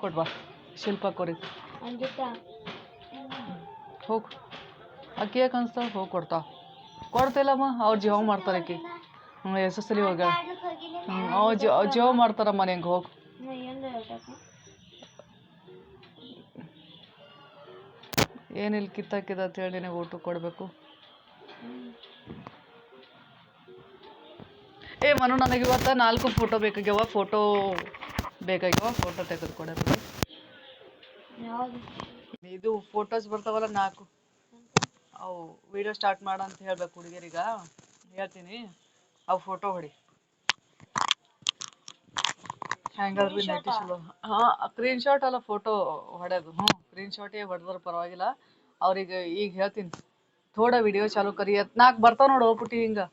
ಕೊಡ್ವಾ ಶಿಲ್ಪ ಕೊರಿ ಹೋಗಿ ಅಕ್ಕಿ ಯಾಕೆ ಅನ್ಸ್ತಾವ ಹೋಗಿ ಕೊಡ್ತಿಲ್ಲಮ್ಮ ಅವ್ರು ಜೀವ ಮಾಡ್ತಾರೆ ಅಕ್ಕಿ ಎಸ್ ಎಸ್ ಎಲ್ ಹೋಗ್ಯಾಳ ಅವ್ರು ಜೀವ ಮಾಡ್ತಾರಮ್ಮ ಹೆಂಗೆ ಹೋಗಿ ಏನಿಲ್ಲ ಕಿತ್ತಾಕಿದ ಅಂತೇಳಿ ನಿನಗೆ ಊಟ ಕೊಡಬೇಕು. ಮನು ನನಗೆ ಇವತ್ತು 4 ಫೋಟೋ ಬೇಕಾಗ್ಯಾವ, ಫೋಟೋ ತೆಗೆದು ಕೊಡಬೇಕು. ಇದು ಫೋಟೋಸ್ ಬರ್ತಾವಲ್ಲ 4 ಅವು ವಿಡಿಯೋ ಸ್ಟಾರ್ಟ್ ಮಾಡ ಅಂತ ಹೇಳ್ಬೇಕು ಹುಡುಗಿಯರೀಗ ಹೇಳ್ತೀನಿ. ಅವು ಫೋಟೋ ಹೊಡಿ ಹೆಂಗಾದ್ರು ಭೀ ನೈಟಿ ಚಲೋ. ಸ್ಕ್ರೀನ್ ಶಾಟ್ ಅಲ್ಲ ಫೋಟೋ ಹೊಡೆದು. ಸ್ಕ್ರೀನ್ ಶಾಟೇ ಹೊಡೆದ್ರೆ ಪರವಾಗಿಲ್ಲ. ಅವ್ರಿಗೆ ಈಗ ಹೇಳ್ತೀನಿ ಥೋಡಾ ವಿಡಿಯೋ ಚಾಲು ಕರಿ 4 ಬರ್ತಾವ ನೋಡು ಪುಟಿ ಹಿಂಗೆ.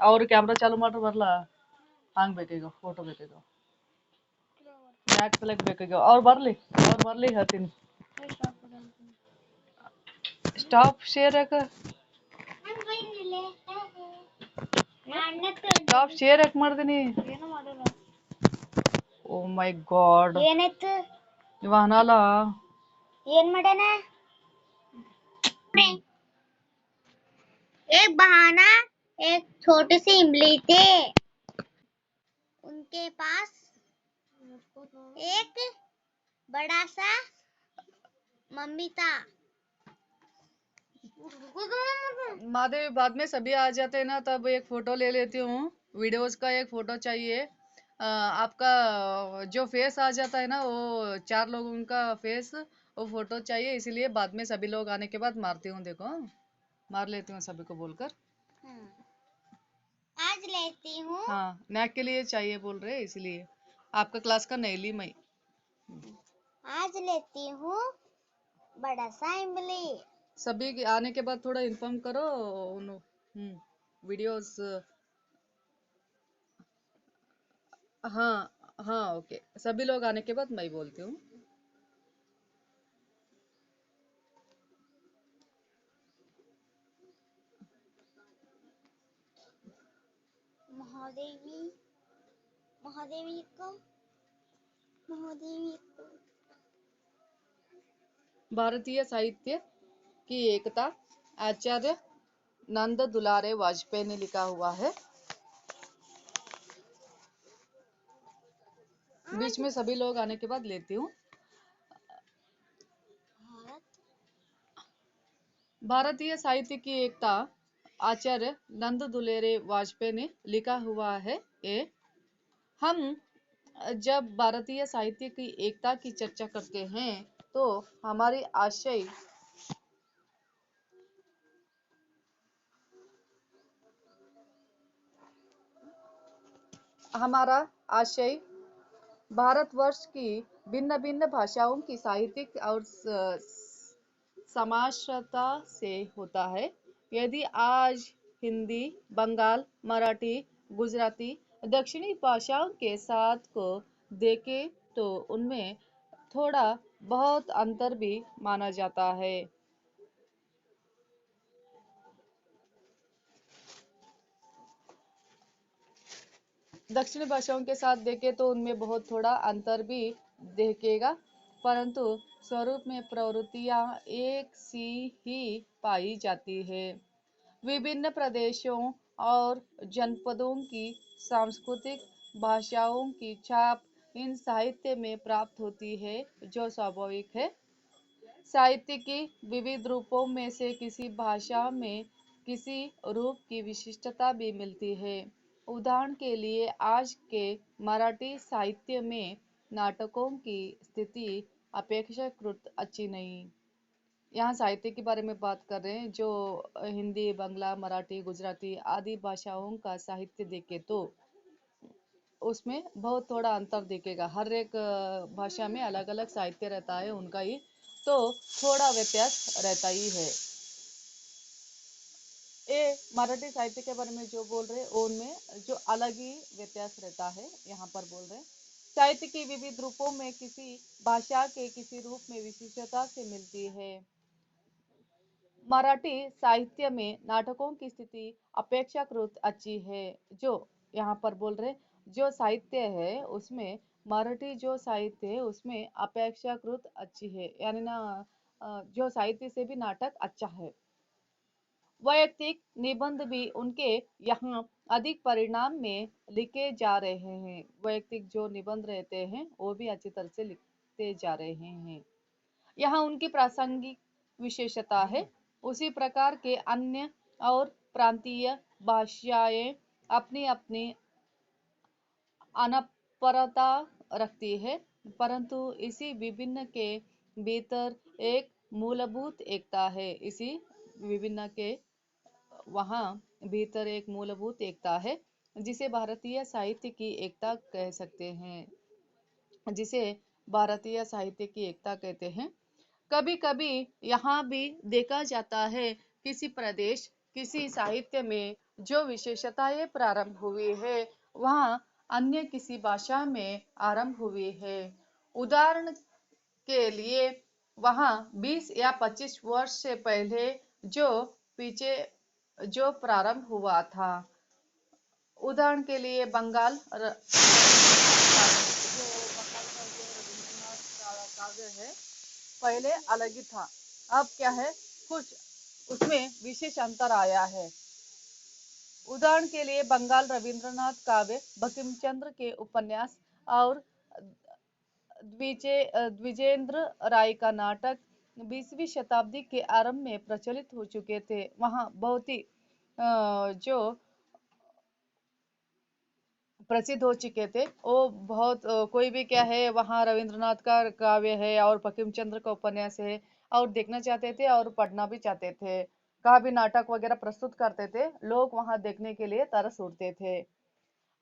ಅವ್ರು ಕ್ಯಾಮ್ರಾ ಚಾಲು ಮಾಡ್ರೆ ಬರಲ್ಲ ಹಂಗೆ ಬೇಕೀಗ ಫೋಟೋ ಬೇಕೀಗ ಬ್ಯಾಕ್ ಸೆಲೆಕ್ಟ್ ಬೇಕಾಗ್ಯಾವ. ಅವ್ರು ಬರಲಿ ಹೇಳ್ತೀನಿ. ಸ್ಟಾಪ್ ಶೇರ್ ಯಾಕೆ ಮಾಡ್ತೀನಿ? ಓ ಮೈ ಗಾಡ್ ಏನಾಯ್ತು ಇವ ಅನಲ್ಲ ಏನ್ ಮಾಡ್ಯಾನ? एक बहाना एक छोटी सी इमली थे, उनके पास एक बड़ा सा मम्मी था। माधवी बाद में सभी आ जाते हैं ना तब एक फोटो ले लेती हूँ. वीडियोस का एक फोटो चाहिए. आपका जो फेस आ जाता है ना वो 4 लोगों का फेस वो फोटो चाहिए, इसीलिए बाद में सभी लोग आने के बाद मारती हूँ. देखो मार लेती हूँ सभी को बोलकर. आज लेती हूँ. हाँ नैक के लिए चाहिए बोल रहे इसलिए आपका क्लास का नहीं ली मैं. आज लेती हूँ बड़ा सा इमली. सभी आने के बाद थोड़ा इन्फॉर्म करो. वीडियोस हाँ ओके. सभी लोग आने के बाद मैं बोलती हूँ. महादेवी को भारतीय साहित्य की एकता आचार्य नंद दुलारे वाजपेयी ने लिखा हुआ है. बीच में सभी लोग आने के बाद लेती हूँ. भारतीय साहित्य की एकता आचार्य नंद दुलारे वाजपेयी ने लिखा हुआ है. हम जब भारतीय साहित्य की एकता की चर्चा करते हैं तो हमारा आशय भारतवर्ष की भिन्न भिन्न भाषाओं की साहित्यिक और समाश्रता से होता है. यदि आज हिंदी, बंगाल, मराठी, गुजराती, दक्षिणी भाषाओं के साथ को देखें तो उनमें थोड़ा बहुत अंतर भी माना जाता है. दक्षिणी भाषाओं के साथ देखें तो उनमें बहुत थोड़ा अंतर भी दिखेगा, परंतु स्वरूप में प्रवृत्तियां एक सी ही पाई जाती है. विभिन्न प्रदेशों और जनपदों की सांस्कृतिक भाषाओं की छाप इन साहित्य में प्राप्त होती है, जो स्वाभाविक है. साहित्य की विविध रूपों में से किसी भाषा में किसी रूप की विशिष्टता भी मिलती है. उदाहरण के लिए आज के मराठी साहित्य में नाटकों की स्थिति अपेक्षाकृत अच्छी नहीं. यहाँ साहित्य के बारे में बात कर रहे हैं. जो हिंदी, बांग्ला, मराठी, गुजराती आदि भाषाओं का साहित्य देखे तो उसमें बहुत थोड़ा अंतर दिखेगा. हर एक भाषा में अलग अलग साहित्य रहता है उनका ही, तो थोड़ा व्यत्यास रहता ही है. ये मराठी साहित्य के बारे में जो बोल रहे उनमें जो अलग ही व्यत्यास रहता है. यहाँ पर बोल रहे साहित्य की विविध रूपों में किसी भाषा के किसी रूप में विशिष्टता से मिलती है. मराठी साहित्य में नाटकों की स्थिति अपेक्षाकृत अच्छी है. जो यहाँ पर बोल रहे जो साहित्य है उसमें मराठी जो साहित्य है उसमें अपेक्षाकृत अच्छी है, यानी ना जो साहित्य से भी नाटक अच्छा है। वैयक्तिक निबंध भी उनके यहाँ अधिक परिणाम में लिखे जा रहे हैं। वैयक्तिक जो निबंध रहते हैं वो भी अच्छी तरह से लिखते जा रहे हैं। यहाँ उनकी प्रासंगिक विशेषता है। उसी प्रकार के अन्य और प्रांतीय भाषाएं अपनी अपनी अनपरता रखती है, परंतु इसी विभिन्न के भीतर एक मूलभूत एकता है। इसी विभिन्न के वहाँ भीतर एक मूलभूत एकता है, जिसे भारतीय साहित्य की एकता कह सकते हैं, जिसे भारतीय साहित्य की एकता कहते हैं। कभी कभी यहाँ भी देखा जाता है किसी प्रदेश, किसी साहित्य में जो विशेषताएं प्रारंभ हुई है वहाँ अन्य किसी भाषा में आरंभ हुई है। उदाहरण के लिए वहाँ 20 या 25 वर्ष से पहले जो पीछे जो प्रारंभ हुआ था, उदाहरण के लिए बंगाल काव्य है, पहले अलग ही था, अब क्या है, कुछ उसमें विशेष अंतर आया है। उदाहरण के लिए बंगाल रविंद्रनाथ काव्य, बंकिम चंद्र के उपन्यास और द्विजेंद्र राय का नाटक 20वीं शताब्दी के आरंभ में प्रचलित हो चुके थे। वहाँ बहुत ही जो प्रसिद्ध हो चुके थे वो बहुत कोई भी क्या है वहाँ रविंद्रनाथ का काव्य है और बंकिम चंद्र का उपन्यास है और देखना चाहते थे और पढ़ना भी चाहते थे, कहा भी नाटक वगैरह प्रस्तुत करते थे, लोग वहाँ देखने के लिए तरस उठते थे।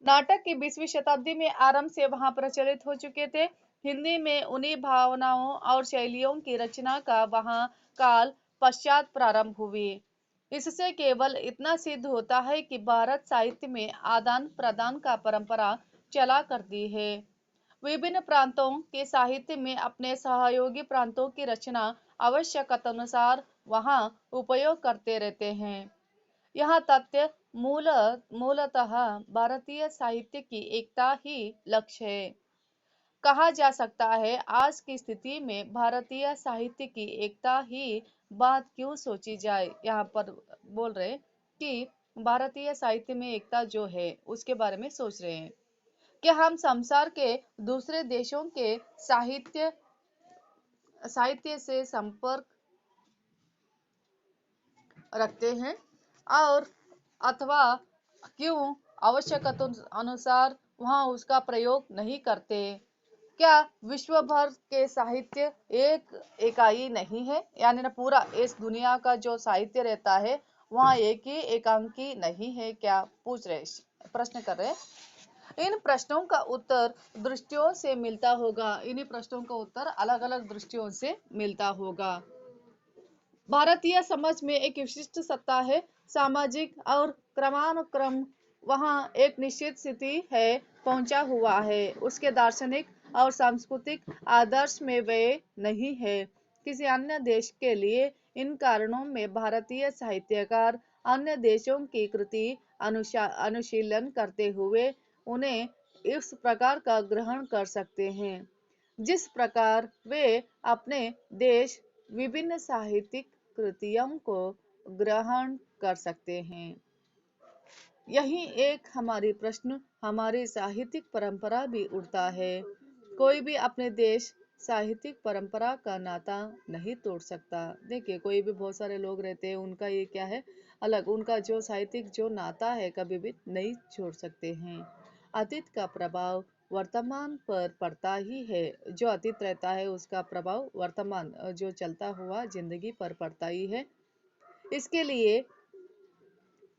नाटक की 20वीं शताब्दी में आरंभ से वहां प्रचलित हो चुके थे। हिंदी में उन्हीं भावनाओं और शैलियों की रचना का वहां काल पश्चात प्रारंभ हुई। इससे केवल इतना सिद्ध होता है कि भारत साहित्य में आदान प्रदान का परंपरा चला करती है। विभिन्न प्रांतों के साहित्य में अपने सहयोगी प्रांतों की रचना आवश्यकतानुसार वहां उपयोग करते रहते हैं। यह तथ्य मूलतः भारतीय साहित्य की एकता ही लक्ष्य है। कहा जा सकता है आज की स्थिति में भारतीय साहित्य की एकता ही बात क्यों सोची जाए। यहाँ पर बोल रहे कि भारतीय साहित्य में एकता जो है उसके बारे में सोच रहे हैं कि हम संसार के दूसरे देशों के साहित्य साहित्य से संपर्क रखते हैं और अथवा क्यों आवश्यकता अनुसार वहाँ उसका प्रयोग नहीं करते। क्या विश्व भर के साहित्य एक इकाई नहीं है, यानी ना पूरा इस दुनिया का जो साहित्य रहता है वहाँ एक ही एकांकी नहीं है क्या, पूछ रहे, प्रश्न कर रहे। इन प्रश्नों का उत्तर दृष्टियों से मिलता होगा, इन्हीं प्रश्नों का उत्तर अलग अलग दृष्टियों से मिलता होगा। भारतीय समाज में एक विशिष्ट सत्ता है, सामाजिक और क्रमानुक्रम वहाँ एक निश्चित स्थिति है पहुंचा हुआ है, उसके दार्शनिक और सांस्कृतिक आदर्श में वे नहीं है। किसी अन्य देश के लिए इन कारणों में भारतीय साहित्यकार अन्य देशों की कृति अनुशीलन करते हुए उन्हें इस प्रकार का ग्रहण कर सकते हैं जिस प्रकार वे अपने देश विभिन्न साहित्यिक कृतियों को ग्रहण कर सकते हैं। यही एक हमारी प्रश्न हमारी साहित्यिक परंपरा भी उठता है। कोई भी अपने देश साहित्यिक परंपरा का नाता नहीं तोड़ सकता। देखिए कोई भी बहुत सारे लोग रहते हैं उनका ये क्या है अलग, उनका जो साहित्यिक जो नाता है कभी भी नहीं छोड़ सकते हैं। अतीत का प्रभाव वर्तमान पर पड़ता ही है, जो अतीत रहता है उसका प्रभाव वर्तमान जो चलता हुआ जिंदगी पर पड़ता ही है। इसके लिए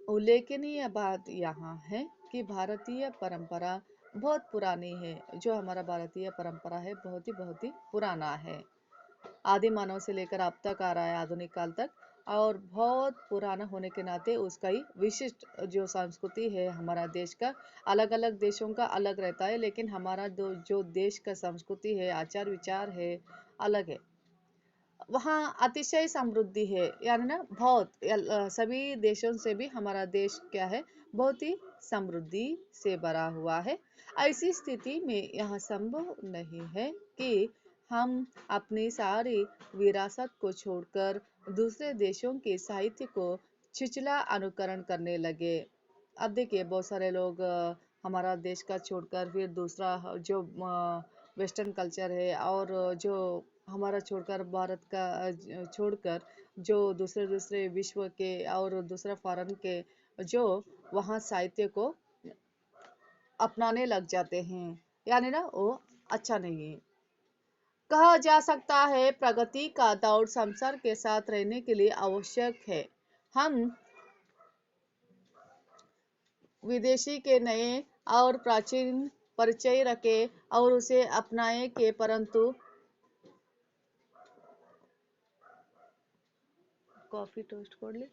उल्लेखनीय बात यहाँ है कि भारतीय परंपरा बहुत पुरानी है। जो हमारा भारतीय परंपरा है बहुत ही पुराना है, आदि मानव से लेकर अब तक आ रहा है आधुनिक काल तक, और बहुत पुराना होने के नाते उसका ही विशिष्ट जो संस्कृति है हमारा देश का, अलग अलग देशों का अलग रहता है लेकिन हमारा जो देश का संस्कृति है आचार विचार है अलग है। वहाँ अतिशय समृद्धि है, यानी ना बहुत सभी देशों से भी हमारा देश क्या है बहुत ही समृद्धि से भरा हुआ है। ऐसी स्थिति में यह संभव नहीं है कि हम अपनी सारी विरासत को छोड़कर दूसरे देशों के साहित्य को छिछला अनुकरण करने लगे। अब देखिए बहुत सारे लोग हमारा देश का छोड़कर फिर दूसरा जो वेस्टर्न कल्चर है और जो हमारा छोड़कर भारत का छोड़कर जो दूसरे दूसरे विश्व के और दूसरा फॉरेन के जो वहाँ साहित्य को अपनाने लग जाते हैं, यानी ना वो अच्छा नहीं है। कहा जा सकता है प्रगति का दौर संसार के साथ रहने के लिए आवश्यक है। हम विदेशी के नए और प्राचीन परिचय रखे और उसे अपनाए के, परंतु कॉफी टोस्ट कर ले।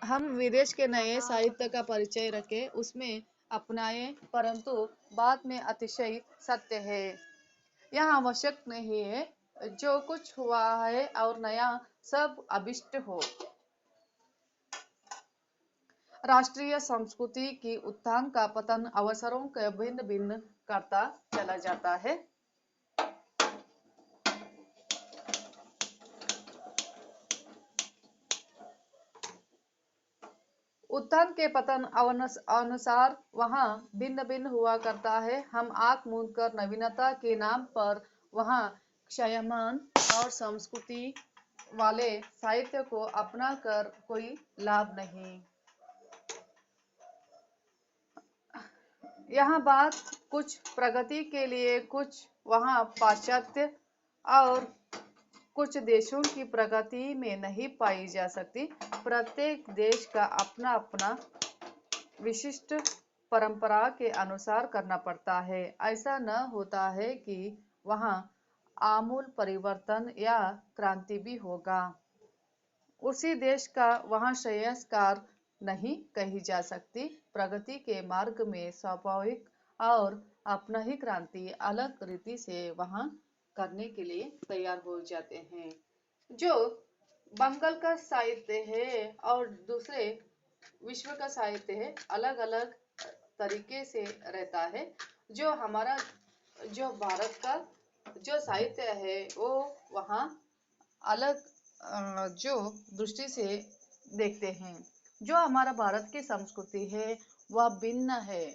हम विदेश के नए साहित्य का परिचय रखें, उसमें अपनाए, परंतु बाद में अतिशय सत्य है। यह आवश्यक नहीं है जो कुछ हुआ है और नया सब अभिष्ट हो। राष्ट्रीय संस्कृति की उत्थान का पतन अवसरों के भिन्न भिन्न करता चला जाता है। उत्थान के पतन अनुसार वहाँ भिन्न भिन्न हुआ करता है। हम आंख मूंद कर नवीनता के नाम पर वहाँ क्षयमान और संस्कृति वाले साहित्य को अपना कर कोई लाभ नहीं। यहाँ बात कुछ प्रगति के लिए, कुछ वहाँ पाश्चात्य और कुछ देशों की प्रगति में नहीं पाई जा सकती। प्रत्येक देश का अपना अपना विशिष्ट परंपरा के अनुसार करना पड़ता है। ऐसा न होता है कि वहाँ आमूल परिवर्तन या क्रांति भी होगा। उसी देश का वहाँ श्रेयस्कार नहीं कही जा सकती। प्रगति के मार्ग में स्वाभाविक और अपना ही क्रांति अलग रीति से वहाँ करने के लिए तैयार हो जाते हैं। जो बंगाल का साहित्य है और दूसरे विश्व का साहित्य है, अलग अलग तरीके से रहता है। जो हमारा जो भारत का जो साहित्य है वो वहाँ अलग जो दृष्टि से देखते हैं। जो हमारा भारत की संस्कृति है वह भिन्न है।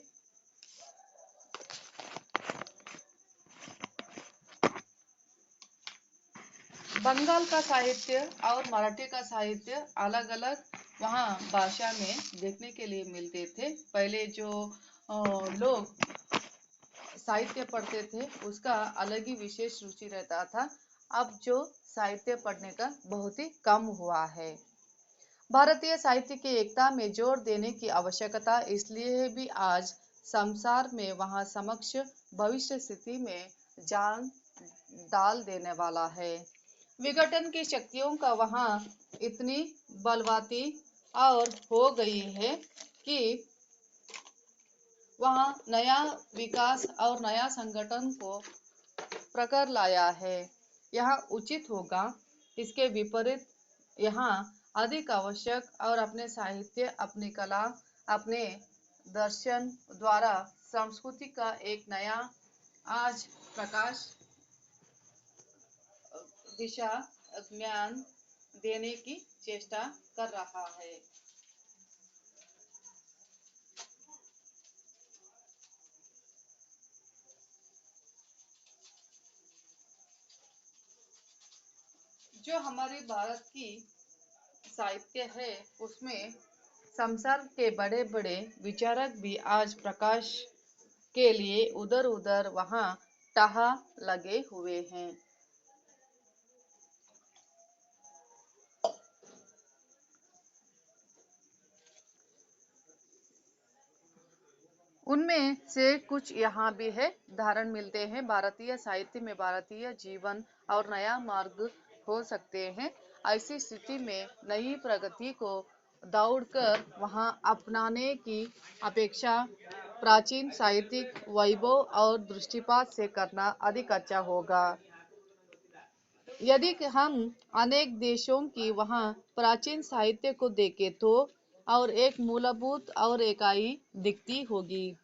बंगाल का साहित्य और मराठी का साहित्य अलग अलग वहाँ भाषा में देखने के लिए मिलते थे। पहले जो लोग साहित्य पढ़ते थे उसका अलग ही विशेष रुचि रहता था। अब जो साहित्य पढ़ने का बहुत ही कम हुआ है। भारतीय साहित्य की एकता में जोर देने की आवश्यकता इसलिए भी आज संसार में वहाँ समक्ष भविष्य स्थिति में जान डाल देने वाला है। विघटन की शक्तियों का वहाँ इतनी बलवाती और हो गई है कि वहाँ नया विकास और नया संगठन को प्रकर लाया है। यहाँ उचित होगा इसके विपरीत यहाँ अधिक आवश्यक और अपने साहित्य, अपनी कला, अपने दर्शन द्वारा संस्कृति का एक नया आज प्रकाश दिशा ज्ञान देने की चेष्टा कर रहा है। जो हमारे भारत की साहित्य है उसमें संसार के बड़े बड़े विचारक भी आज प्रकाश के लिए उधर उधर वहाँ टहा लगे हुए हैं। उनमें से कुछ यहाँ भी है उदाहरण मिलते हैं। भारतीय साहित्य में भारतीय जीवन और नया मार्ग हो सकते हैं। ऐसी स्थिति में नई प्रगति को दौड़कर वहाँ अपनाने की अपेक्षा प्राचीन साहित्यिक वैभव और दृष्टिपात से करना अधिक अच्छा होगा। यदि हम अनेक देशों की वहाँ प्राचीन साहित्य को देखें तो और एक मूलभूत और इकाई दिखती होगी।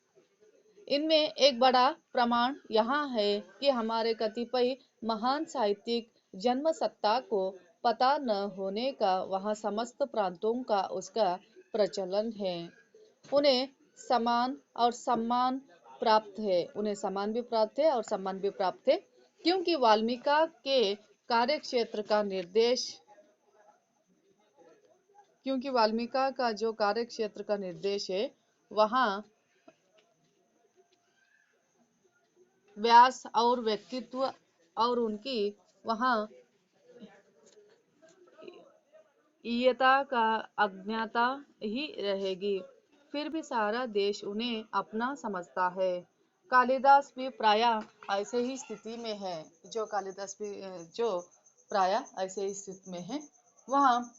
इनमें एक बड़ा प्रमाण यहाँ है कि हमारे कतिपय महान साहित्यिक जन्मसत्ता को पता न होने का वहाँ समस्त प्रांतों का उसका प्रचलन है। उन्हें समान और सम्मान प्राप्त है, उन्हें समान भी प्राप्त है और सम्मान भी प्राप्त है, क्योंकि वाल्मीकि के कार्यक्षेत्र का निर्देश क्योंकि वाल्मीकि का जो कार्यक्षेत्र का निर्देश है वहाँ व्यास और व्यक्तित्व और उनकी वहाँ ईयता का अज्ञाता ही रहेगी। फिर भी सारा देश उन्हें अपना समझता है। कालिदास भी प्रायः ऐसे ही स्थिति में है। जो प्रायः ऐसे ही स्थिति में है। वहाँ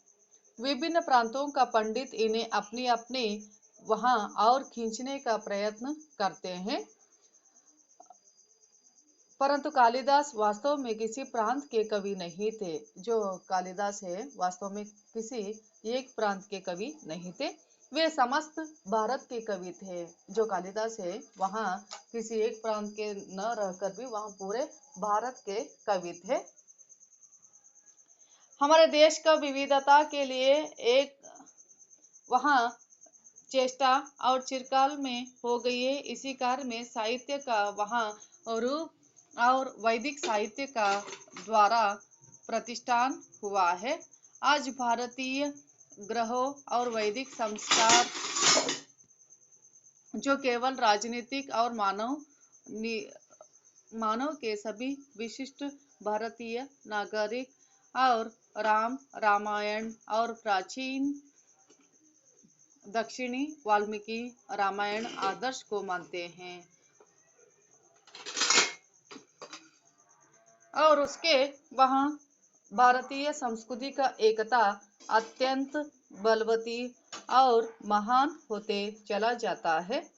विभिन्न प्रांतों का पंडित इन्हें अपनी अपनी वहाँ और खींचने का प्रयत्न करते हैं, परंतु कालिदास वास्तव में किसी प्रांत के कवि नहीं थे। जो कालिदास है वास्तव में किसी एक प्रांत के कवि नहीं थे, वे समस्त भारत के कवि थे। जो कालिदास है वहाँ किसी एक प्रांत के न रहकर भी वहाँ पूरे भारत के कवि थे। हमारे देश का विविधता के लिए एक वहाँ चेष्टा और चिरकाल में हो गई है। इसी कार्य में साहित्य का वहाँ रूप और वैदिक साहित्य का द्वारा प्रतिष्ठान हुआ है। आज भारतीय ग्रहों और वैदिक संस्कार जो केवल राजनीतिक और मानव के सभी विशिष्ट भारतीय नागरिक और रामायण और प्राचीन दक्षिणी वाल्मीकि रामायण आदर्श को मानते हैं और उसके वहाँ भारतीय संस्कृति का एकता अत्यंत बलवती और महान होते चला जाता है।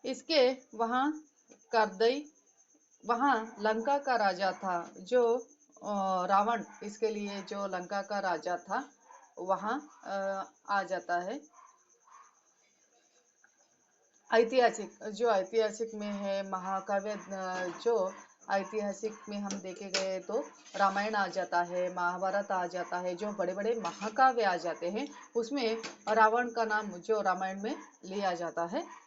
इसके वहाँ कर्दई वहाँ लंका का राजा था, जो रावण इसके लिए जो लंका का राजा था वहाँ आ जाता है। ऐतिहासिक में है महाकाव्य, जो ऐतिहासिक में हम देखे गए तो रामायण आ जाता है, महाभारत आ जाता है, जो बड़े बड़े महाकाव्य आ जाते हैं उसमें रावण का नाम जो रामायण में लिया जाता है।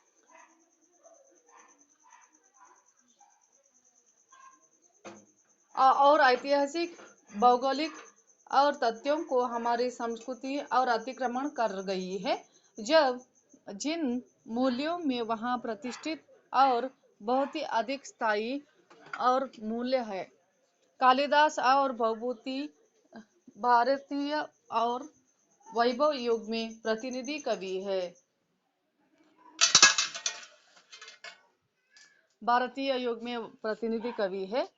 और ऐतिहासिक भौगोलिक और तथ्यों को हमारी संस्कृति और अतिक्रमण कर गई है, जब जिन मूल्यों में वहाँ प्रतिष्ठित और बहुत ही अधिक स्थायी और मूल्य है। कालिदास और भवभूति भारतीय और वैभव युग में प्रतिनिधि कवि है। भारतीय युग में प्रतिनिधि कवि है।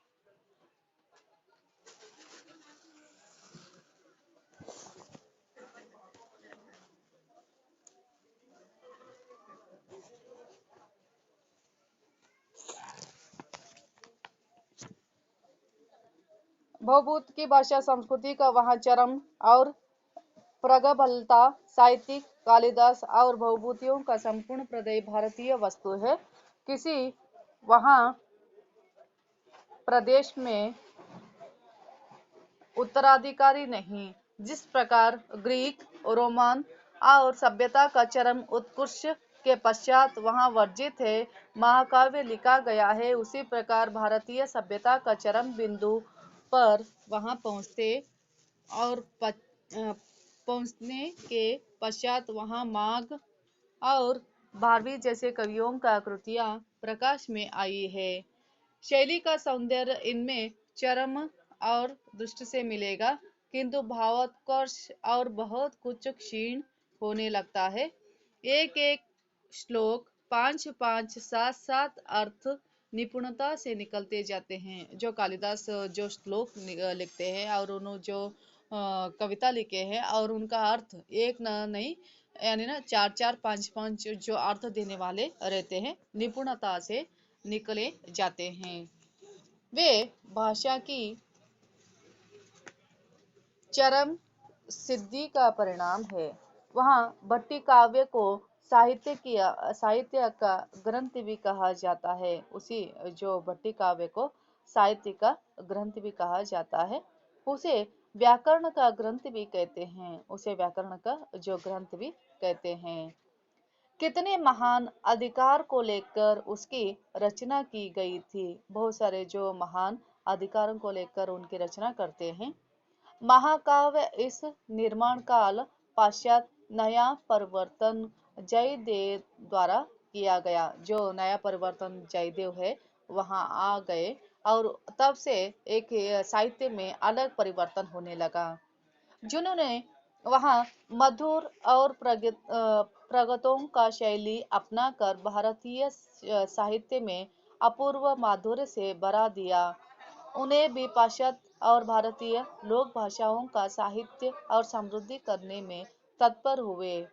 भवभूत की भाषा संस्कृति का वहाँ चरम और प्रगल्भता साहित्यिक कालिदास और भवभूतियों का संपूर्ण प्रदय भारतीय वस्तु है। किसी वहाँ प्रदेश में उत्तराधिकारी नहीं। जिस प्रकार ग्रीक रोमन और सभ्यता का चरम उत्कर्ष के पश्चात वहाँ वर्जित है महाकाव्य लिखा गया है, उसी प्रकार भारतीय सभ्यता का चरम बिंदु पर वहाँ पहुँचने के पश्चात वहाँ माघ और भारवी जैसे कवियों का कृतियां प्रकाश में आई है। शैली का सौंदर्य इनमें चरम और दृष्टि से मिलेगा, किंतु भावोत्कर्ष और बहुत कुछ क्षीण होने लगता है। एक एक श्लोक 5-5, 7-7 अर्थ निपुणता से निकलते जाते हैं। जो कालिदास जो श्लोक लिखते हैं और उन्होंने जो कविता लिखे हैं और उनका अर्थ एक नहीं यानी ना 4-4, 5-5 जो अर्थ देने वाले रहते हैं, निपुणता से निकले जाते हैं। वे भाषा की चरम सिद्धि का परिणाम है। वहाँ भट्टी काव्य को साहित्य का ग्रंथ भी कहा जाता है। उसी जो भट्टी काव्य को साहित्य का ग्रंथ भी कहा जाता है, उसे व्याकरण का ग्रंथ भी कहते हैं। उसे व्याकरण का जो ग्रंथ भी कहते हैं। कितने महान अधिकार को लेकर उसकी रचना की गई थी। बहुत सारे जो महान अधिकारों को लेकर उनकी रचना करते हैं। महाकाव्य इस निर्माण काल पाश्चात्य नया परिवर्तन जयदेव द्वारा किया गया। जो नया परिवर्तन जयदेव है वहां आ गए और तब से एक साहित्य में अलग परिवर्तन होने लगा, जिन्होंने वहाँ मधुर और प्रगतों का शैली अपनाकर भारतीय साहित्य में अपूर्व माधुर्य से भरा दिया। उन्हें भी पाश्चात्य और भारतीय लोक भाषाओं का साहित्य और समृद्धि करने में तत्पर हुए।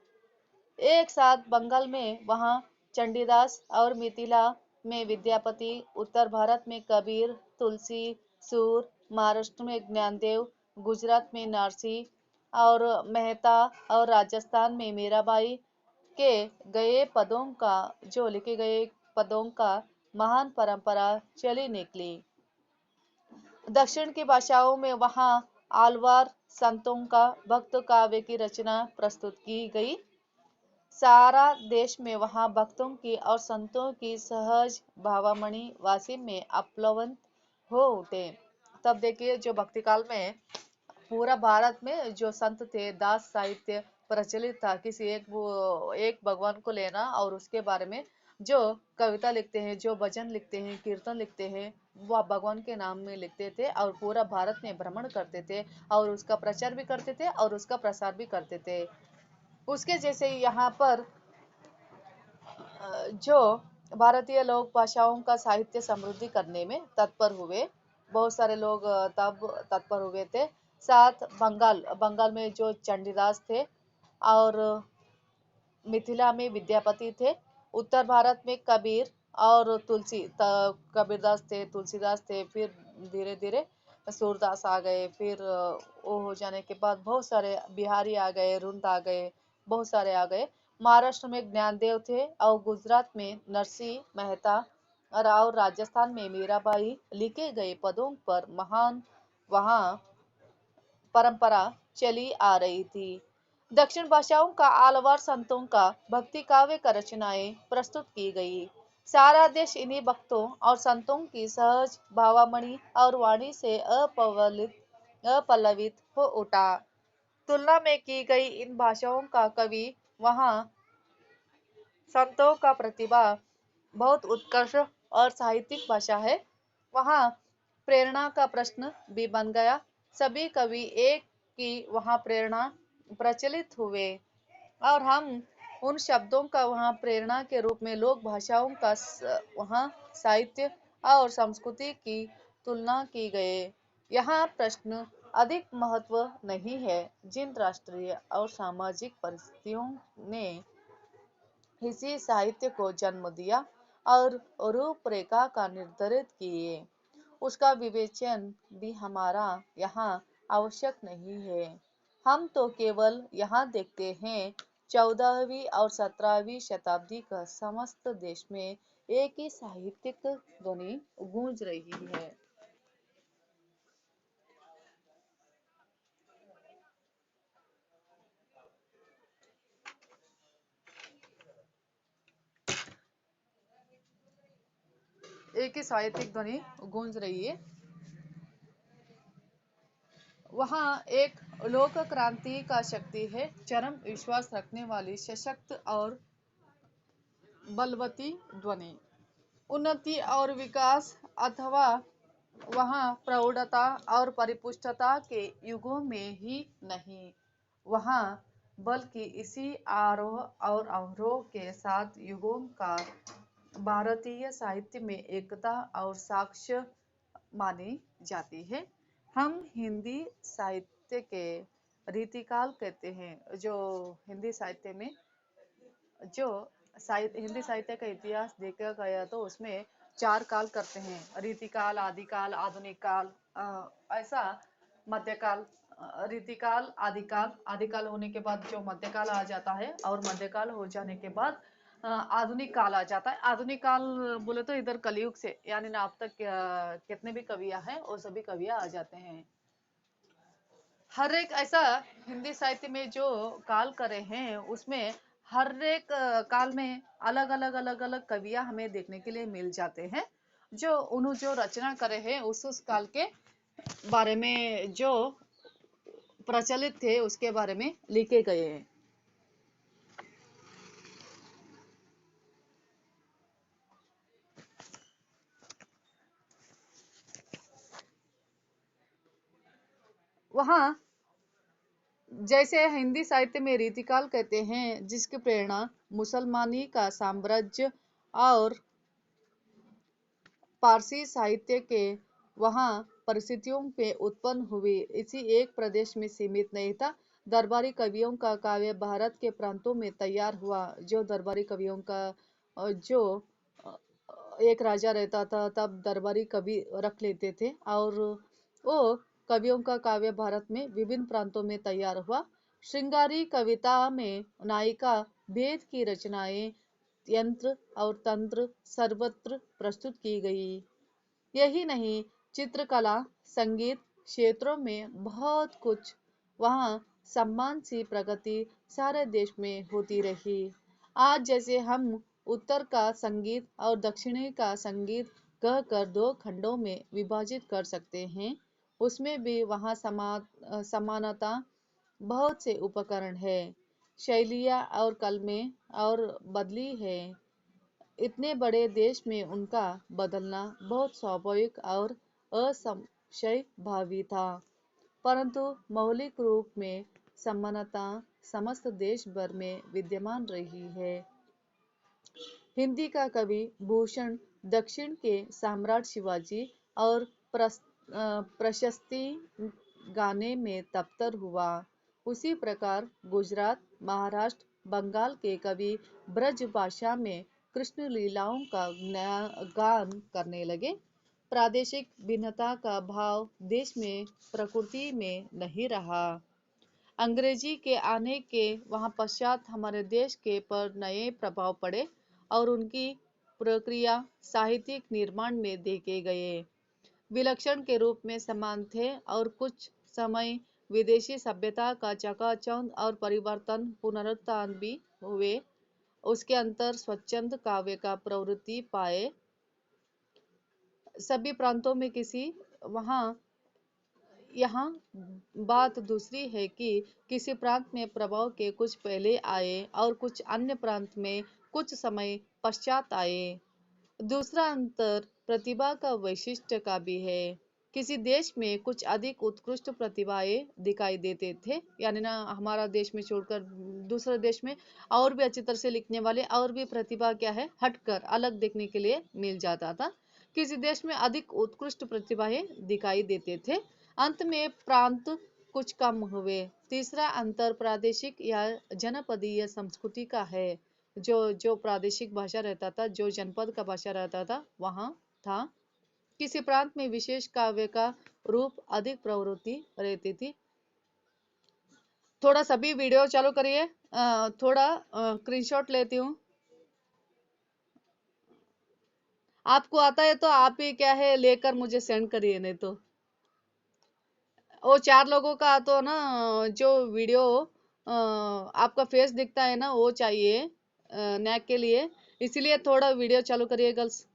एक साथ बंगाल में वहाँ चंडीदास और मिथिला में विद्यापति, उत्तर भारत में कबीर, तुलसी, सूर, महाराष्ट्र में ज्ञानदेव, गुजरात में नरसी और मेहता और राजस्थान में मीराबाई के लिखे गए पदों का महान परंपरा चली निकली। दक्षिण की भाषाओं में वहाँ आलवार संतों का भक्त काव्य की रचना प्रस्तुत की गई। सारा देश में वहाँ भक्तों की और संतों की सहज भावामणि वासिम में अपलवंत हो उठे। तब देखिए जो भक्ति काल में पूरा भारत में जो संत थे, दास साहित्य प्रचलित था। किसी एक भगवान को लेना और उसके बारे में जो कविता लिखते हैं, जो भजन लिखते हैं, कीर्तन लिखते हैं, वह भगवान के नाम में लिखते थे और पूरा भारत में भ्रमण करते थे और उसका प्रचार भी करते थे और उसका प्रसार भी करते थे। उसके जैसे यहाँ पर जो भारतीय लोक भाषाओं का साहित्य समृद्धि करने में तत्पर हुए, बहुत सारे लोग तब तत्पर हुए थे। साथ बंगाल में जो चंडीदास थे और मिथिला में विद्यापति थे। उत्तर भारत में कबीर और कबीरदास थे, तुलसीदास थे। फिर धीरे धीरे सूरदास आ गए। फिर वो हो जाने के बाद बहुत सारे बिहारी आ गए, रुंद आ गए, बहुत सारे आ गए। महाराष्ट्र में ज्ञानदेव थे और गुजरात में नरसिंह मेहता और राजस्थान में मीराबाई लिखे गए पदों पर महान वहाँ परंपरा चली आ रही थी। दक्षिण भाषाओं का आलवार संतों का भक्ति काव्य का रचनाएं प्रस्तुत की गई। सारा देश इन्हीं भक्तों और संतों की सहज भावामणि और वाणी से अपल्लवित हो उठा। तुलना में की गई इन भाषाओं का कवि वहाँ संतों का प्रतिभा बहुत उत्कर्ष और साहित्यिक भाषा है। वहाँ प्रेरणा का प्रश्न भी बन गया। सभी कवि एक की वहाँ प्रेरणा प्रचलित हुए और हम उन शब्दों का वहाँ प्रेरणा के रूप में लोक भाषाओं का वहाँ साहित्य और संस्कृति की तुलना की गए। यहाँ प्रश्न अधिक महत्व नहीं है। जिन राष्ट्रीय और सामाजिक परिस्थितियों ने इसी साहित्य को जन्म दिया और रूपरेखा का निर्धारित किए, उसका विवेचन भी हमारा यहाँ आवश्यक नहीं है। हम तो केवल यहाँ देखते हैं 14वीं और 17वीं शताब्दी का समस्त देश में एक ही साहित्यिक ध्वनि गूंज रही है। एक ही साहित्यिक ध्वनि गूंज रही है। वहाँ एक लोक क्रांति का शक्ति है, चरम विश्वास रखने वाली सशक्त और बलवती ध्वनि। उन्नति और विकास अथवा वहाँ प्रौढ़ता और परिपुष्टता के युगों में ही नहीं, वहाँ बल्कि इसी आरोह और अवरोह के साथ युगों का भारतीय साहित्य में एकता और साक्ष्य मानी जाती है। हम हिंदी साहित्य के रीतिकाल कहते हैं। जो हिंदी साहित्य में जो हिंदी साहित्य का इतिहास देखा गया तो उसमें 4 काल करते हैं। रीतिकाल, आदिकाल, आधुनिक काल, ऐसा मध्यकाल रीतिकाल, आदिकाल, आदिकाल होने के बाद जो मध्यकाल आ जाता है, और मध्यकाल हो जाने के बाद आधुनिक काल आ जाता है। आधुनिक काल बोले तो इधर कलयुग से, यानी ना अब तक कितने भी कवियां हैं वो सभी कवियां आ जाते हैं। हर एक ऐसा हिंदी साहित्य में जो काल करे हैं उसमें हर एक काल में अलग अलग अलग अलग कवियां हमें देखने के लिए मिल जाते हैं, जो उन्होंने जो रचना करे हैं उस काल के बारे में जो प्रचलित थे उसके बारे में लिखे गए हैं। वहाँ जैसे हिंदी साहित्य में रीतिकाल कहते हैं जिसकी प्रेरणा मुसलमानी का साम्राज्य और पारसी साहित्य के वहाँ परिस्थितियों पे उत्पन्न हुई, इसी एक प्रदेश में सीमित नहीं था। दरबारी कवियों का काव्य भारत के प्रांतों में तैयार हुआ। जो दरबारी कवियों का जो एक राजा रहता था तब दरबारी कवि रख लेते थे, और वो कवियों का काव्य भारत में विभिन्न प्रांतों में तैयार हुआ। श्रृंगारी कविता में नायिका भेद की रचनाएं यंत्र और तंत्र सर्वत्र प्रस्तुत की गई। यही नहीं, चित्रकला, संगीत क्षेत्रों में बहुत कुछ वहाँ सम्मान सी प्रगति सारे देश में होती रही। आज जैसे हम उत्तर का संगीत और दक्षिणी का संगीत कहकर दो खंडों में विभाजित कर सकते हैं, उसमें भी वहाँ समानता बहुत से उपकरण है, शैलियाँ और कलमें और बदली है। इतने बड़े देश में उनका बदलना बहुत स्वाभाविक और असंशय भावी था, परंतु मौलिक रूप में समानता समस्त देश भर में विद्यमान रही है। हिंदी का कवि भूषण दक्षिण के सम्राट शिवाजी और प्रशस्ति गाने में तप्तर हुआ, उसी प्रकार गुजरात, महाराष्ट्र, बंगाल के कवि ब्रज भाषा में कृष्ण लीलाओं का गान करने लगे। प्रादेशिक भिन्नता का भाव देश में प्रकृति में नहीं रहा। अंग्रेजी के आने के वहाँ पश्चात हमारे देश के पर नए प्रभाव पड़े और उनकी प्रक्रिया साहित्यिक निर्माण में देखे गए विलक्षण के रूप में समान थे, और कुछ समय विदेशी सभ्यता का चकाचौंध और परिवर्तन पुनरुत्थान भी हुए। उसके अंतर स्वच्छंद काव्य का प्रवृत्ति पाए। सभी प्रांतों में किसी वहाँ यहाँ बात दूसरी है कि किसी प्रांत में प्रभाव के कुछ पहले आए और कुछ अन्य प्रांत में कुछ समय पश्चात आए। दूसरा अंतर प्रतिभा का वैशिष्ट्य का भी है। किसी देश में कुछ अधिक उत्कृष्ट प्रतिभाएं दिखाई देते थे, यानी ना हमारा देश में छोड़कर दूसरे देश में और भी अच्छी तरह से लिखने वाले और भी प्रतिभा क्या है हटकर अलग देखने के लिए मिल जाता था। किसी देश में अधिक उत्कृष्ट प्रतिभाएं दिखाई देते थे। अंत में प्रांत कुछ कम हुए। तीसरा अंतर प्रादेशिक या जनपदीय संस्कृति का है। जो प्रादेशिक भाषा रहता था, जो जनपद का भाषा रहता था वहाँ था। किसी प्रांत में विशेष काव्य का रूप अधिक प्रवृत्ति रहती थी। थोड़ा सभी वीडियो चालू करिए, थोड़ा स्क्रीनशॉट लेती हूँ। आपको आता है तो आप ही क्या है लेकर मुझे सेंड करिए, नहीं तो वो 4 लोगों का तो ना जो वीडियो आपका फेस दिखता है ना वो चाहिए नैक के लिए, इसीलिए थोड़ा वीडियो चालू करिए गर्ल्स।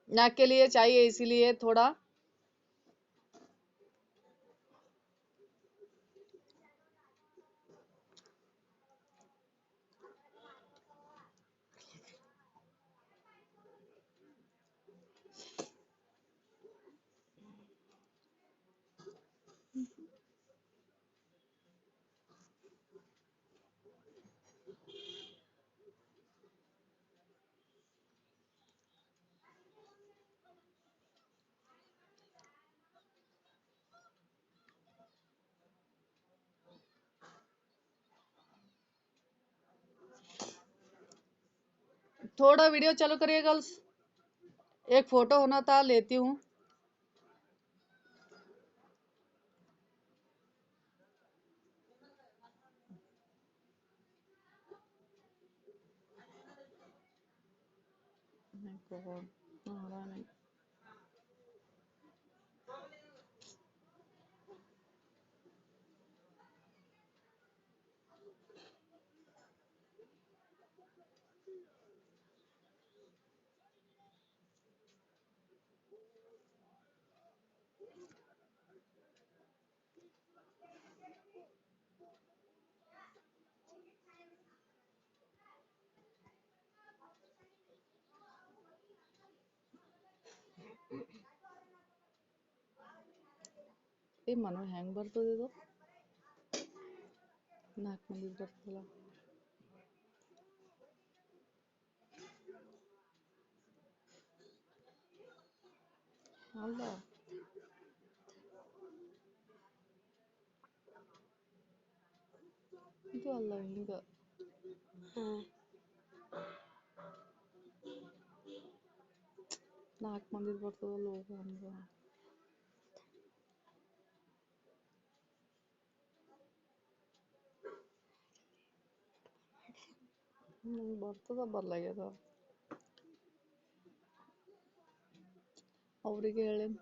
नैक के लिए चाहिए इसीलिए थोड़ा। थोड़ा वीडियो चालू करिए गर्ल्स। एक फोटो होना था, लेती हूँ। My God. आ रहा नहीं। ಏ ಮನು ಹೆಂಗ್ ಬರ್ತದ ಇದು? ನಾಲ್ಕು ಮಂದಿದು ಬರ್ತದಲ್ಲ. ಅಲ್ಲ ಇದು ಅಲ್ಲ ಹಿಂಗ. ನಾಲ್ಕು ಮಂದಿದು ಬರ್ತದಲ್ಲ ಹೋಗು ಹಂಗ. ನಂಗೆ ಬರ್ತದ ಬರ್ಲಾಗ್ಯದ. ಅವ್ರಿಗೆ ಹೇಳೇನಿ.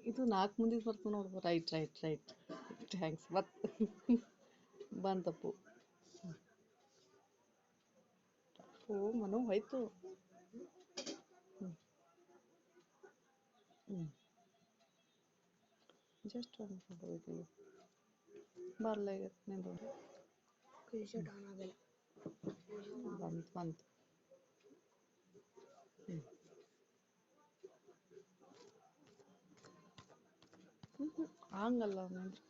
ಇದು 4 ಮಂದಿದು ಬರ್ತದೆ ನೋಡು. Right right right. ಥ್ಯಾಂಕ್ಸ್. ಬಂತಪ್ಪು. ಓ ಮನು ಹೋಯ್ತು. ಜಸ್ಟ್ ಒಂದು ಫೋಟೋ ಬರ್ಲಾಗ್ಯದ ನಿಂದು. ಬಂತು ಬಂತು. ಹಂಗಲ್ಲ ನಿಂದು.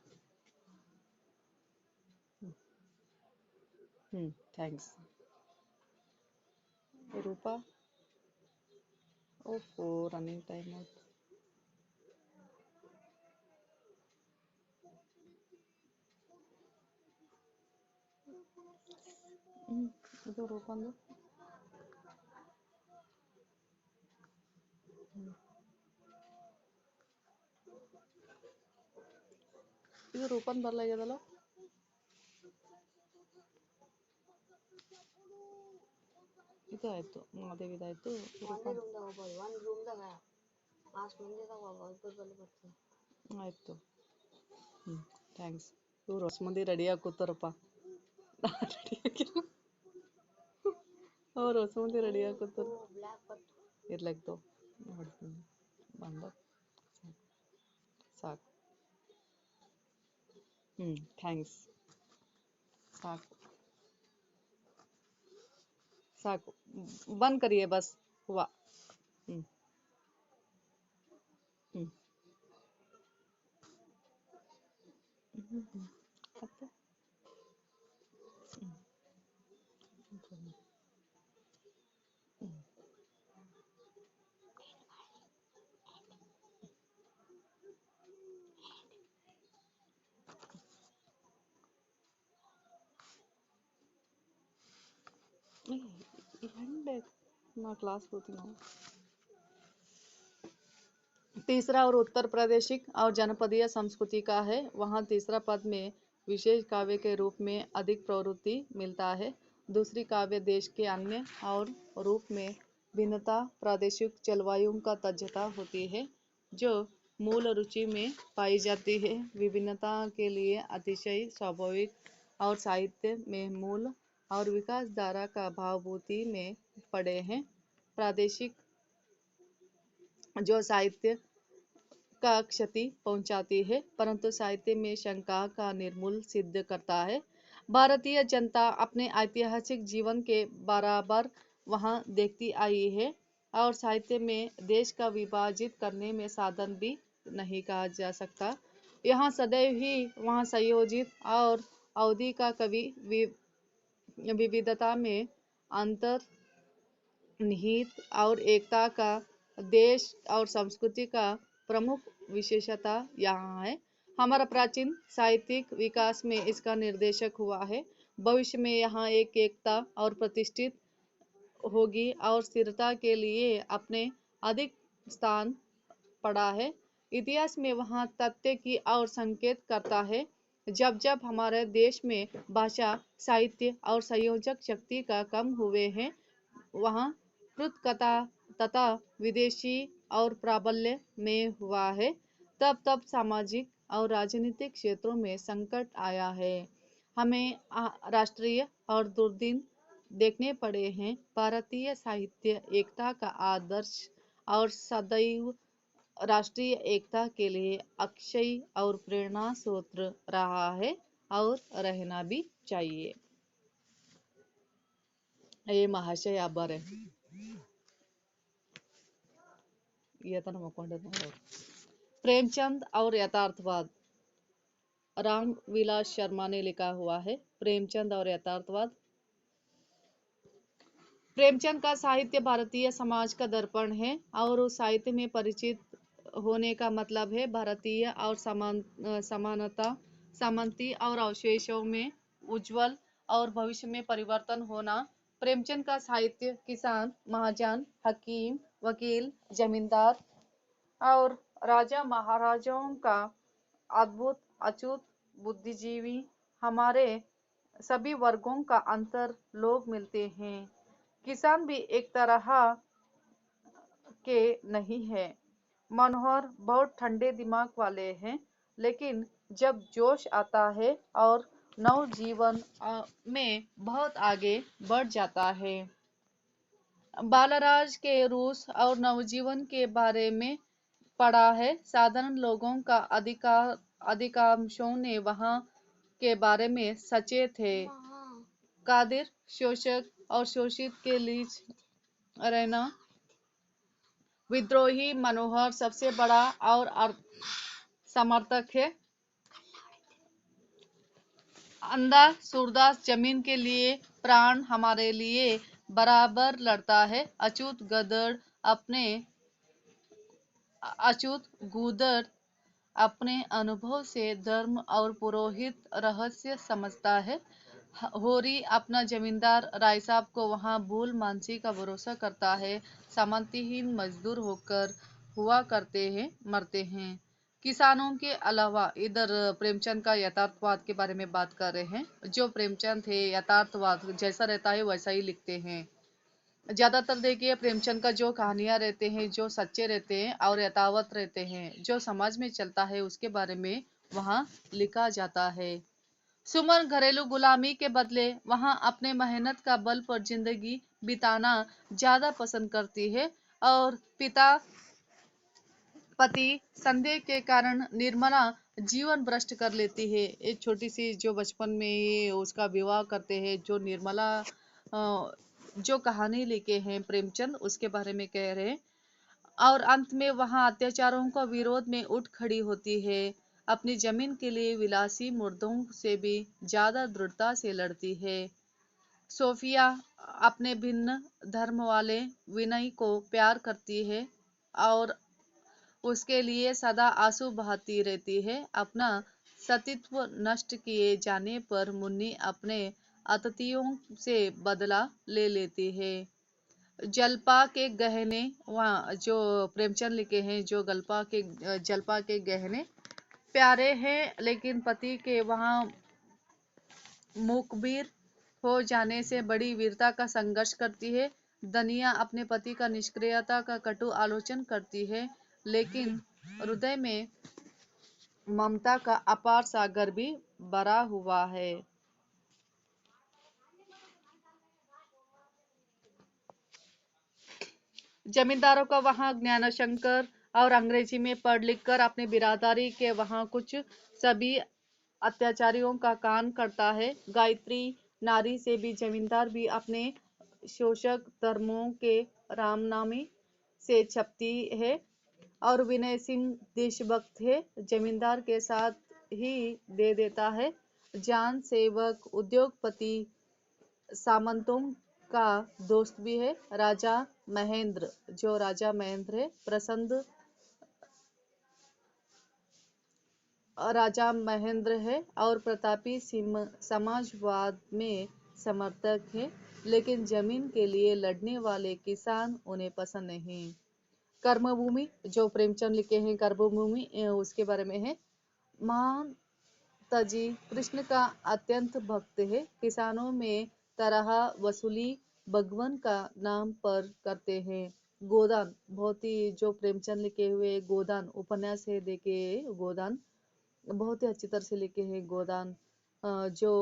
ಥ್ಯಾಂಕ್ಸ್. ರೂಪಾ. ಓಹೋ ರನ್ನಿಂಗ್ ಟೈಮ್ ಆಯ್ತು. ಇದು ರೂಪಂದು. ಇದು ರೂಪನ್ ಬರ್ಲಾಗ್ಯದಲ್ಲ. ಇದು ಆಯ್ತು. ಮಾದೇವಿದಾಯ್ತು. ಆಯ್ತು. ಥ್ಯಾಂಕ್ಸ್. ಇವ್ರು ಹೊಸ ಮಂದಿ ರೆಡಿ ಆಗಿ ಕೂತಾರಪ್ಪ. ಅವ್ರು ಹೊಸ ಮಂದಿ ರೆಡಿ ಆಗಿ ಕೂತಾರ. ಇರ್ಲಾಗ್ತು ನೋಡ್ತೀನಿ. ಬಂದ ಸಾಕು. ಥ್ಯಾಂಕ್ಸ್. ಸಾಕು ಸಾಕು. ಬಂದ್ ಕರಿಯೇ ಬಸ್ ಹೂವ. ಮತ್ತೆ ना क्लास होती ना। तीसरा और उत्तर प्रादेशिक और जनपदीय संस्कृति का है। वहाँ तीसरा पद में विशेष काव्य के रूप में अधिक प्रवृत्ति मिलता है। दूसरी काव्य देश के अन्य और रूप में भिन्नता प्रादेशिक जलवायु का तज्जता होती है, जो मूल रुचि में पाई जाती है। विभिन्नता के लिए अतिशय स्वाभाविक और साहित्य में मूल और विकास धारा का भावभूति में पड़े हैं। प्रादेशिक जो साहित्य का क्षति पहुंचाती है, परंतु साहित्य में शंका का निर्मूल सिद्ध करता है। भारतीय जनता अपने ऐतिहासिक जीवन के बराबर वहाँ देखती आई है और साहित्य में देश का विभाजित करने में साधन भी नहीं कहा जा सकता। यहाँ सदैव ही वहाँ संयोजित और अवधि का कवि विविधता में अंतर निहित और एकता का देश और संस्कृति का प्रमुख विशेषता यहाँ है। हमारा प्राचीन साहित्यिक विकास में इसका निर्देशक हुआ है। भविष्य में यहाँ एक एकता और प्रतिष्ठित होगी और स्थिरता के लिए अपने अधिक स्थान पड़ा है। इतिहास में वहाँ तथ्य की और संकेत करता है। जब जब हमारे देश में भाषा, साहित्य और संयोजक शक्ति का कम हुए हैं, वहाँ कृतकथा तथा विदेशी और प्राबल्य में हुआ है। तब तब सामाजिक और राजनीतिक क्षेत्रों में संकट आया है। हमें राष्ट्रीय और दुर्दिन देखने पड़े हैं। भारतीय साहित्य एकता का आदर्श और सदैव राष्ट्रीय एकता के लिए अक्षय और प्रेरणा स्रोत रहा है और रहना भी चाहिए। ये महाशय आभार है। ये तो प्रेमचंद और यथार्थवाद, राम विलास शर्मा ने लिखा हुआ है। प्रेमचंद और यथार्थवाद। प्रेमचंद का साहित्य भारतीय समाज का दर्पण है और उस साहित्य में परिचित होने का मतलब है भारतीय और समानता, समानती और अवशेषों में उज्जवल और भविष्य में परिवर्तन होना। प्रेमचंद का साहित्य किसान, महाजन, हकीम, वकील, जमींदार और राजा महाराजाओं का अद्भुत अचूक बुद्धिजीवी, हमारे सभी वर्गों का अंतर लोग मिलते हैं। किसान भी एक तरह के नहीं है। मनोहर बहुत ठंडे दिमाग वाले हैं, लेकिन जब जोश आता है और नवजीवन में बहुत आगे बढ़ जाता है। बालराज के रूस और नवजीवन के बारे में पढ़ा है। साधारण लोगों का अधिकांशों ने वहाँ के बारे में सचेत है। कादिर शोषक और शोषित के बीच रहना। विद्रोही मनोहर सबसे बड़ा और समर्थक है। अंधा सूरदास जमीन के लिए प्राण हमारे लिए बराबर लड़ता है। अछूत गूदर अपने अनुभव से धर्म और पुरोहित रहस्य समझता है। होरी अपना जमींदार राय साहब को वहाँ भूल मानसी का भरोसा करता है। सामंतीहीन मजदूर होकर हुआ करते हैं, मरते हैं। किसानों के अलावा इधर प्रेमचंद का यथार्थवाद के बारे में बात कर रहे हैं। जो प्रेमचंद है यथार्थवाद जैसा रहता है वैसा ही लिखते हैं। ज्यादातर देखिए प्रेमचंद का जो कहानियां रहते हैं, जो सच्चे रहते हैं और यथावत रहते हैं, जो समाज में चलता है उसके बारे में वहाँ लिखा जाता है। सुमन घरेलू गुलामी के बदले वहाँ अपने मेहनत का बल पर जिंदगी बिताना ज्यादा पसंद करती है और पति संदेह के कारण निर्मला जीवन भ्रष्ट कर लेती है। एक छोटी सी जो बचपन में ये उसका विवाह करते हैं, जो निर्मला जो कहानी लिखे हैं प्रेमचंद उसके बारे में कह रहे हैं। और अंत में वहाँ अत्याचारों का विरोध में उठ खड़ी होती है। अपनी जमीन के लिए विलासी मुर्दों से भी ज्यादा दृढ़ता से लड़ती है। सोफिया अपने भिन्न धर्म वाले विनय को प्यार करती है और उसके लिए सदा आंसू बहाती रहती है। अपना सतीत्व नष्ट किए जाने पर मुन्नी अपने अतिथियों से बदला ले लेती है। जलपा के गहने, वहाँ जो प्रेमचंद लिखे हैं, जो जलपा के गहने प्यारे हैं, लेकिन पति के वहाँ मुखबिर हो जाने से बड़ी वीरता का संघर्ष करती है। दनिया अपने पति का निष्क्रियता का कटु आलोचन करती है, लेकिन हृदय में ममता का अपार सागर भी भरा हुआ है। जमींदारों का वहाँ ज्ञानशंकर और अंग्रेजी में पढ़ लिख कर अपने बिरादरी के वहाँ कुछ सभी अत्याचारियों का कान करता है। गायत्री नारी से भी जमींदार भी अपने शोषक धर्मों के रामनामी से छपती है और विनय सिंह देशभक्त है। जमींदार के साथ ही दे देता है। जान सेवक उद्योगपति सामंतों का दोस्त भी है। राजा महेंद्र है प्रसन्न राजा महेंद्र है और प्रतापी समाजवाद में समर्थक है, लेकिन जमीन के लिए लड़ने वाले किसान उन्हें पसंद नहीं। कर्मभूमि जो प्रेमचंद लिखे हैं, कर्मभूमि उसके बारे में है। महान तजी कृष्ण का अत्यंत भक्त है, किसानों में तरह वसूली भगवान का नाम पर करते हैं। गोदान बहुत ही, जो प्रेमचंद लिखे हुए गोदान उपन्यास है, देखे गोदान बहुत ही अच्छी तरह से लिखे हैं। गोदान जो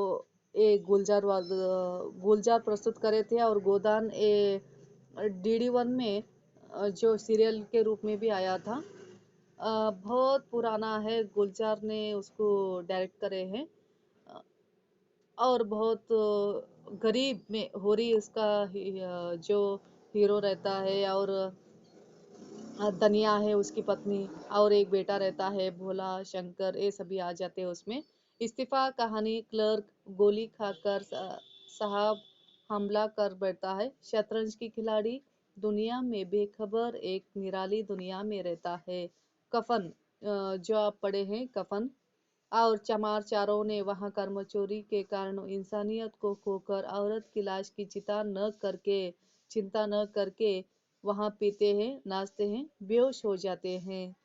एक गुलजार प्रस्तुत करे थे, और गोदान DD1 में जो सीरियल के रूप में भी आया था। बहुत पुराना है, गुलजार ने उसको डायरेक्ट करे हैं। और बहुत गरीब में होरी उसका जो हीरो रहता है, और दनिया है उसकी पत्नी, और एक बेटा रहता है भोला शंकर, ये सभी आ जाते हैं उसमें। इस्तीफा कहानी, क्लर्क गोली खाकर साहब हमला कर बैठता है। शतरंज की खिलाड़ी दुनिया में बेखबर एक निराली दुनिया में रहता है। कफन जो आप पढ़े हैं, कफन। और चमार चारों ने वहां कर्मचोरी के कारण इंसानियत को खोकर औरत की लाश की चिंता न करके वहां पीते हैं, नाचते हैं, बेहोश हो जाते हैं।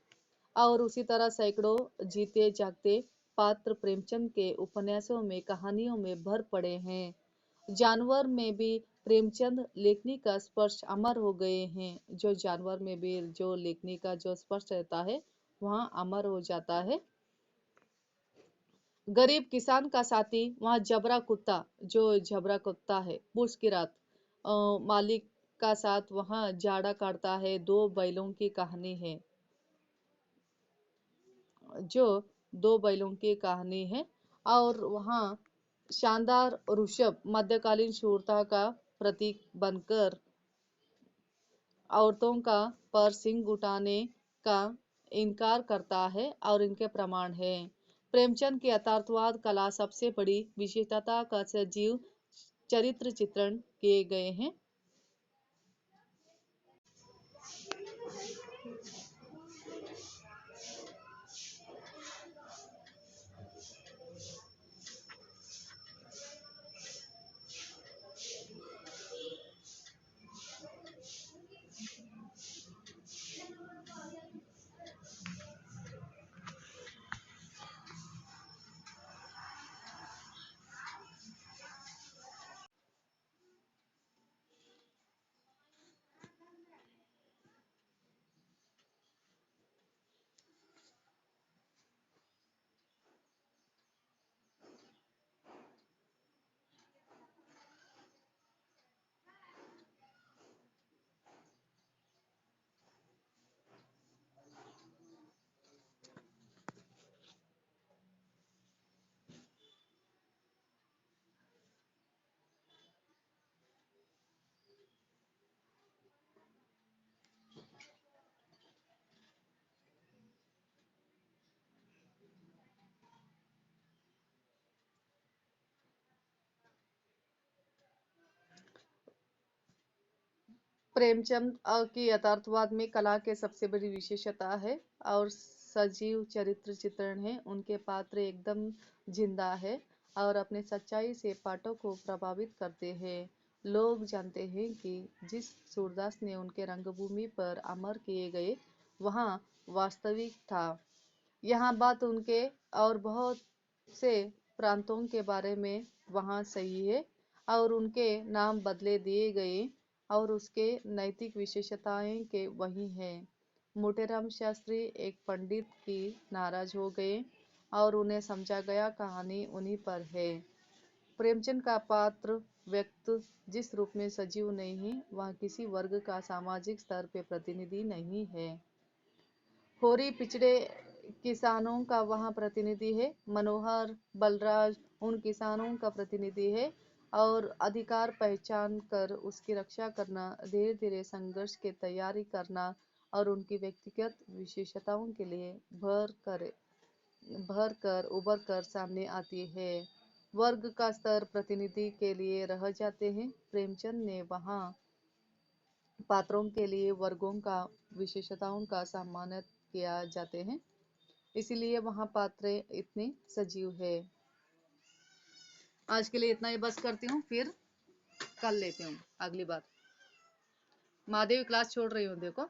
और उसी तरह सैकड़ों जीते जागते पात्र प्रेमचंद के उपन्यासों में, कहानियों में भर पड़े हैं। जानवर में भी प्रेमचंद लेखनी का स्पर्श अमर हो गए हैं। जो जानवर में भी जो लेखनी का जो स्पर्श रहता है, वहाँ अमर हो जाता है। गरीब किसान का साथी, वहाँ जबरा कुत्ता है, पूछ की रात मालिक का साथ वहाँ जाड़ा काटता है। दो बैलों की कहानी है, जो दो बैलों की कहानी है। और वहाँ शानदार ऋषभ मध्यकालीन शूरता का प्रतीक बनकर औरतों का पर सिंह उठाने का इनकार करता है, और इनके प्रमाण है। प्रेमचंद की यथार्थवाद कला सबसे बड़ी विशेषता का सजीव चरित्र चित्रण किए गए हैं। प्रेमचंद की यथार्थवाद में कला के सबसे बड़ी विशेषता है, और सजीव चरित्र चित्रण है। उनके पात्र एकदम जिंदा है, और अपने सच्चाई से पाठक को प्रभावित करते हैं। लोग जानते हैं कि जिस सूरदास ने उनके रंगभूमि पर अमर किए गए, वहाँ वास्तविक था। यहाँ बात उनके और बहुत से प्रांतों के बारे में वहाँ सही है, और उनके नाम बदले दिए गए, और उसके नैतिक विशेषताएं के वही हैं। मोटेराम शास्त्री एक पंडित की नाराज हो गए, और उन्हें समझा गया कहानी उन्हीं पर है। प्रेमचंद का पात्र व्यक्ति जिस रूप में सजीव नहीं, वह किसी वर्ग का सामाजिक स्तर पे प्रतिनिधि नहीं है। होरी पिछड़े किसानों का वहाँ प्रतिनिधि है। मनोहर बलराज उन किसानों का प्रतिनिधि है, और अधिकार पहचान कर उसकी रक्षा करना, धीरे धीरे संघर्ष की तैयारी करना, और उनकी व्यक्तिगत विशेषताओं के लिए भर कर उभर कर सामने आती है। वर्ग का स्तर प्रतिनिधि के लिए रह जाते हैं। प्रेमचंद ने वहाँ पात्रों के लिए वर्गों का विशेषताओं का सम्मान किया जाते हैं, इसीलिए वहाँ पात्र इतने सजीव है। आज के लिए इतना ही बस करती हूँ, फिर कल लेते हूँ अगली बार। महादेवी क्लास छोड़ रही हूँ, देखो।